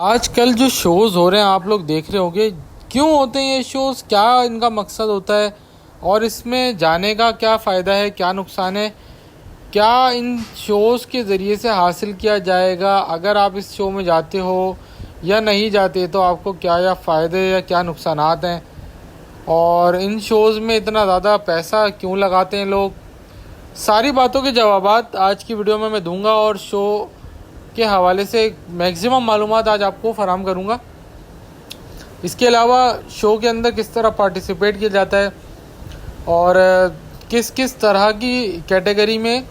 आजकल जो शोज़ हो रहे हैं आप लोग देख रहे होंगे। क्यों होते हैं ये शोज़, क्या इनका मकसद होता है और इसमें जाने का क्या फ़ायदा है, क्या नुकसान है, क्या इन शोज़ के ज़रिए से हासिल किया जाएगा। अगर आप इस शो में जाते हो या नहीं जाते तो आपको क्या या फ़ायदे या क्या नुकसानात हैं, और इन शोज़ में इतना ज़्यादा पैसा क्यों लगाते हैं लोग। सारी बातों के जवाबात आज की वीडियो में मैं दूंगा और शो के हवाले से मैक्सिमम मालूमात आज आपको फराहम करूंगा। इसके अलावा शो के अंदर किस तरह पार्टिसिपेट किया जाता है और किस किस तरह की कैटेगरी में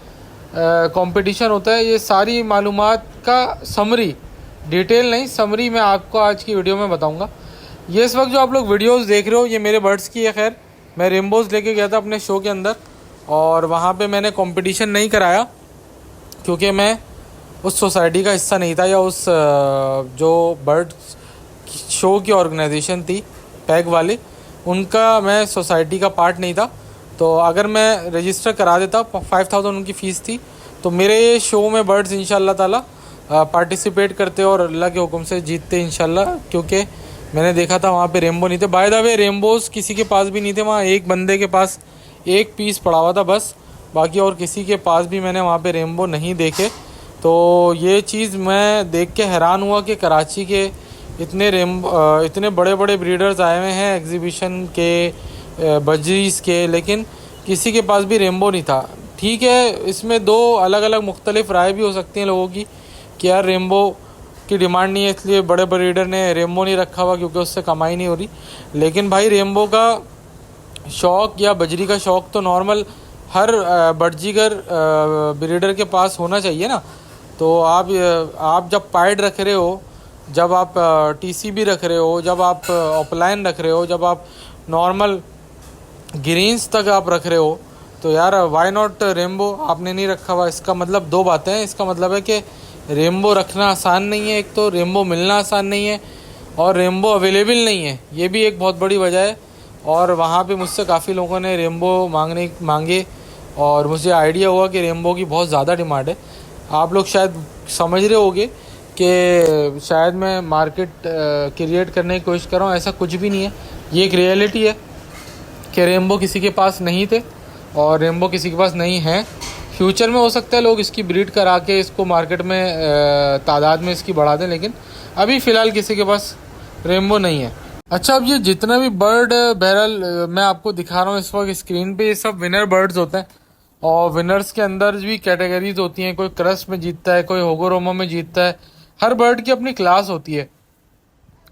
कंपटीशन होता है, ये सारी मालूमात का समरी, डिटेल नहीं समरी मैं आपको आज की वीडियो में बताऊंगा। ये इस वक्त जो आप लोग वीडियोस देख रहे हो ये मेरे बर्ड्स की है। खैर मैं रेनबोज लेके गया था अपने शो के अंदर और वहाँ पे मैंने कंपटीशन नहीं कराया क्योंकि मैं उस सोसाइटी का हिस्सा नहीं था या उस जो बर्ड शो की ऑर्गेनाइजेशन थी पैग वाले, उनका मैं सोसाइटी का पार्ट नहीं था। तो अगर मैं रजिस्टर करा देता, 5000 उनकी फ़ीस थी, तो मेरे शो में बर्ड्स इंशाल्लाह ताला पार्टिसिपेट करते और अल्लाह के हुक्म से जीतते इंशाल्लाह। क्योंकि मैंने देखा था वहाँ पे रेम्बो नहीं थे। बाय द वे रेम्बोज किसी के पास भी नहीं थे, वहाँ एक बंदे के पास एक पीस पड़ा हुआ था बस, बाकी और किसी के पास भी मैंने वहाँ पे रेम्बो नहीं देखे। तो ये चीज़ मैं देख के हैरान हुआ कि कराची के इतने बड़े बड़े ब्रीडर्स आए हुए हैं एग्जीबिशन के, बजरीज़ के, लेकिन किसी के पास भी रेम्बो नहीं था। ठीक है, इसमें दो अलग अलग मुख्तलिफ राय भी हो सकती हैं लोगों की कि यार रेम्बो की डिमांड नहीं है इसलिए बड़े ब्रीडर ने रेम्बो नहीं रखा हुआ क्योंकि उससे कमाई नहीं हो रही। लेकिन भाई रेम्बो का शौक़ या बजरी का शौक़ तो नॉर्मल हर बर्जीगर ब्रीडर के पास होना चाहिए ना। तो आप जब पाइड रख रहे हो, जब आप टीसीबी रख रहे हो, जब आप ऑफलाइन रख रहे हो, जब आप नॉर्मल ग्रीन्स तक आप रख रहे हो, तो यार वाई नॉट रेम्बो आपने नहीं रखा हुआ। इसका मतलब दो बातें हैं। इसका मतलब है कि रेम्बो रखना आसान नहीं है, एक तो रेम्बो मिलना आसान नहीं है और रेम्बो अवेलेबल नहीं है, ये भी एक बहुत बड़ी वजह है। और वहाँ पे मुझसे काफ़ी लोगों ने रेम्बो मांगे और मुझे आइडिया हुआ कि रेम्बो की बहुत ज़्यादा डिमांड है। आप लोग शायद समझ रहे होंगे कि शायद मैं मार्केट क्रिएट करने की कोशिश कर रहा हूँ, ऐसा कुछ भी नहीं है। ये एक रियलिटी है कि रेम्बो किसी के पास नहीं थे और रेम्बो किसी के पास नहीं है। फ्यूचर में हो सकता है लोग इसकी ब्रीड करा के इसको मार्केट में तादाद में इसकी बढ़ा दें, लेकिन अभी फ़िलहाल किसी के पास रेम्बो नहीं है। अच्छा, अब ये जितना भी बर्ड बहरहाल मैं आपको दिखा रहा हूँ इस वक्त स्क्रीन पे, ये सब विनर बर्ड्स होते हैं और विनर्स के अंदर भी कैटेगरीज होती हैं। कोई क्रस्ट में जीतता है, कोई होगोरोमा में जीतता है। हर बर्ड की अपनी क्लास होती है।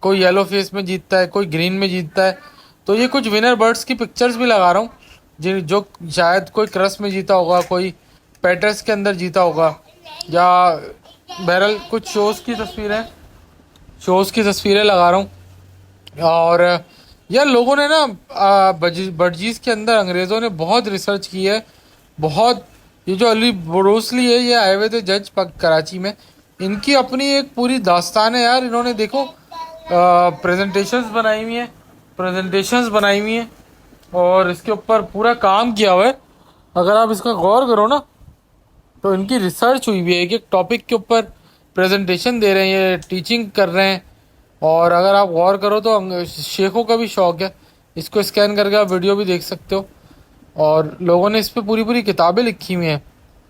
कोई येलो फेस में जीतता है, कोई ग्रीन में जीतता है। तो ये कुछ विनर बर्ड्स की पिक्चर्स भी लगा रहा हूँ जिन जो शायद कोई क्रस्ट में जीता होगा, कोई पैटर्स के अंदर जीता होगा, या बहरहाल कुछ शोज़ की तस्वीरें लगा रहा हूँ। और यार लोगों ने ना बर्जीज़ के अंदर अंग्रेज़ों ने बहुत रिसर्च की है, बहुत। ये जो अली ब्रूसली है, ये आए हुए थे जज कराची में, इनकी अपनी एक पूरी दास्तान है यार। इन्होंने देखो प्रेजेंटेशंस बनाई हुई हैं और इसके ऊपर पूरा काम किया हुआ है। अगर आप इसका गौर करो ना तो इनकी रिसर्च हुई भी है, एक टॉपिक के ऊपर प्रेजेंटेशन दे रहे हैं, ये टीचिंग कर रहे हैं। और अगर आप गौर करो तो शेखों का भी शौक़ है, इसको स्कैन करके आप वीडियो भी देख सकते हो। और लोगों ने इस पर पूरी पूरी किताबें लिखी हुई हैं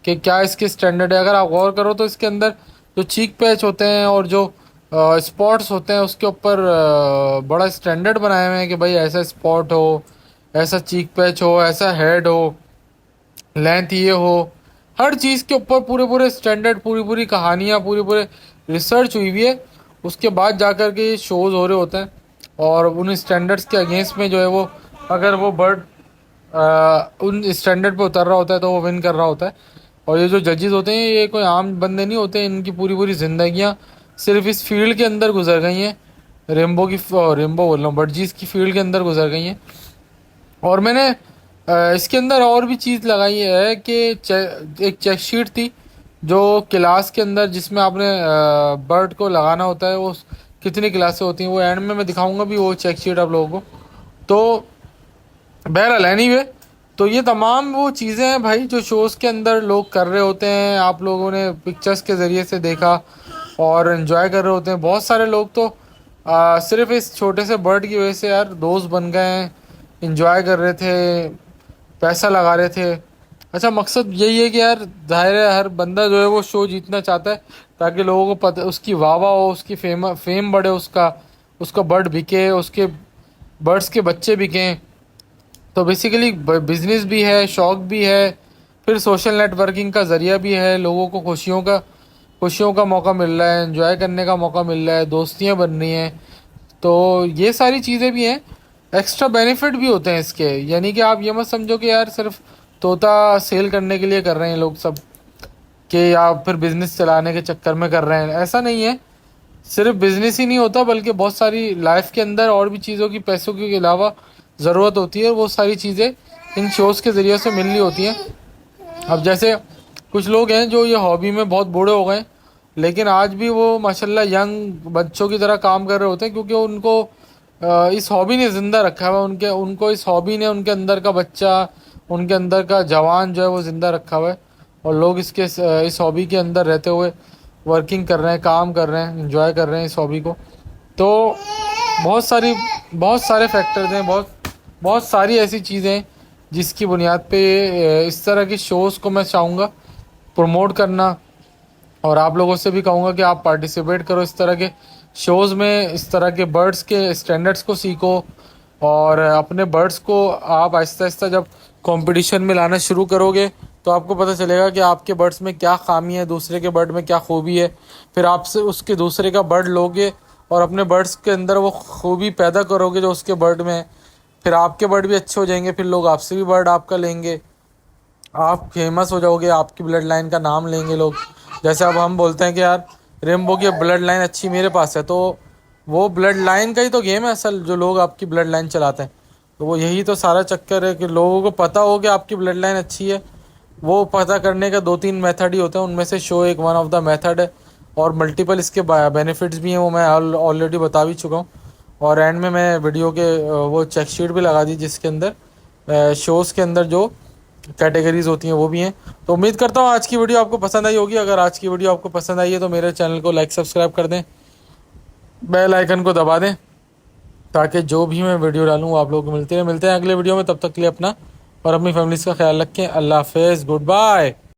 कि क्या इसके स्टैंडर्ड है। अगर आप गौर करो तो इसके अंदर जो चीक पैच होते हैं और जो स्पॉट्स होते हैं उसके ऊपर बड़ा स्टैंडर्ड बनाए हुए हैं कि भाई ऐसा स्पॉट हो, ऐसा चीक पैच हो, ऐसा हेड हो, लेंथ ये हो। हर चीज़ के ऊपर पूरे पूरे स्टैंडर्ड, पूरी पूरी कहानियाँ, पूरे रिसर्च हुई हुई है। उसके बाद जाकर के ये शोज़ हो रहे होते हैं और उन स्टैंडर्ड्स के अगेंस्ट में जो है वो, अगर वो बर्ड उन स्टैंडर्ड पे उतर रहा होता है तो वो विन कर रहा होता है। और ये जो जजेस होते हैं ये कोई आम बंदे नहीं होते, इनकी पूरी पूरी ज़िंदगियाँ सिर्फ इस फील्ड के अंदर गुजर गई हैं। रेम्बो बोल रहा हूँ, बर्जीज़ की फील्ड के अंदर गुजर गई हैं। और मैंने इसके अंदर और भी चीज़ लगाई है कि एक चेक शीट थी जो क्लास के अंदर, जिसमें आपने बर्ड को लगाना होता है, वो कितनी क्लासें होती हैं वो एंड में मैं दिखाऊंगा भी वो चेक शीट आप लोगों को। तो बहरहाल एनीवे, तो ये तमाम वो चीज़ें हैं भाई जो शोज़ के अंदर लोग कर रहे होते हैं। आप लोगों ने पिक्चर्स के ज़रिए से देखा और एंजॉय कर रहे होते हैं। बहुत सारे लोग तो सिर्फ इस छोटे से बर्ड की वजह से यार दोस्त बन गए हैं, एंजॉय कर रहे थे, पैसा लगा रहे थे। अच्छा, मकसद यही है कि यार जाहिर है हर बंदा जो है वो शो जीतना चाहता है, ताकि लोगों को पता, उसकी वाह वाह हो, उसकी फेम बढ़े, उसका उसका बर्ड बिके, उसके बर्ड्स के बच्चे बिकें। तो बेसिकली बिजनेस भी है, शौक भी है, फिर सोशल नेटवर्किंग का ज़रिया भी है। लोगों को खुशियों का मौका मिल रहा है, एंजॉय करने का मौका मिल रहा है, दोस्तियाँ बन रही हैं। तो ये सारी चीज़ें भी हैं, एक्स्ट्रा बेनिफिट भी होते हैं इसके। यानी कि आप ये मत समझो कि यार सिर्फ तोता सेल करने के लिए कर रहे हैं लोग सब, कि आप फिर बिजनेस चलाने के चक्कर में कर रहे हैं, ऐसा नहीं है। सिर्फ बिजनेस ही नहीं होता, बल्कि बहुत सारी लाइफ के अंदर और भी चीज़ों की, पैसों के अलावा ज़रूरत होती है। वो सारी चीज़ें इन शोज़ के ज़रिए से मिल रही होती हैं। अब जैसे कुछ लोग हैं जो ये हॉबी में बहुत बूढ़े हो गए, लेकिन आज भी वो माशाल्लाह यंग बच्चों की तरह काम कर रहे होते हैं, क्योंकि उनको इस हॉबी ने ज़िंदा रखा है। उनके उनको इस हॉबी ने उनके अंदर का बच्चा, उनके अंदर का जवान जो है वो ज़िंदा रखा हुआ है। और लोग इस हॉबी के अंदर रहते हुए वर्किंग कर रहे हैं, काम कर रहे हैं, इंजॉय कर रहे हैं इस हॉबी को। तो बहुत सारे फैक्टर्स हैं, बहुत सारी ऐसी चीज़ें हैं जिसकी बुनियाद पे इस तरह के शोज़ को मैं चाहूँगा प्रमोट करना। और आप लोगों से भी कहूँगा कि आप पार्टिसिपेट करो इस तरह के शोज़ में, इस तरह के बर्ड्स के स्टैंडर्ड्स को सीखो। और अपने बर्ड्स को आप आहिस्ता आहिस्ता जब कंपटीशन में लाना शुरू करोगे, तो आपको पता चलेगा कि आपके बर्ड्स में क्या खामी है, दूसरे के बर्ड में क्या खूबी है। फिर आपसे उसके दूसरे का बर्ड लोगे और अपने बर्ड्स के अंदर वो खूबी पैदा करोगे जो उसके बर्ड में है। फिर आपके बर्ड भी अच्छे हो जाएंगे, फिर लोग आपसे भी बर्ड आपका लेंगे, आप फेमस हो जाओगे, आपकी ब्लड लाइन का नाम लेंगे लोग। जैसे अब हम बोलते हैं कि यार रेनबो की ब्लड लाइन अच्छी मेरे पास है, तो वो ब्लड लाइन का ही तो गेम है असल, जो लोग आपकी ब्लड लाइन चलाते हैं। तो वो यही तो सारा चक्कर है कि लोगों को पता हो कि आपकी ब्लड लाइन अच्छी है। वो पता करने का 2-3 मेथड ही होते हैं, उनमें से शो एक वन ऑफ द मेथड है। और मल्टीपल इसके बेनिफिट्स भी हैं, वो मैं ऑलरेडी बता भी चुका हूँ। और एंड में मैं वीडियो के वो चेक शीट भी लगा दी, जिसके अंदर शोज़ के अंदर जो कैटेगरीज होती हैं वो भी हैं। तो उम्मीद करता हूँ आज की वीडियो आपको पसंद आई होगी। अगर आज की वीडियो आपको पसंद आई है तो मेरे चैनल को लाइक सब्सक्राइब कर दें, बेल आइकन को दबा दें, ताकि जो भी मैं वीडियो डालूँ वो आप लोगों को मिलते हैं अगले वीडियो में। तब तक के लिए अपना और अपनी फैमिलीज़ का ख्याल रखें। अल्लाह हाफ़िज़, गुड बाय।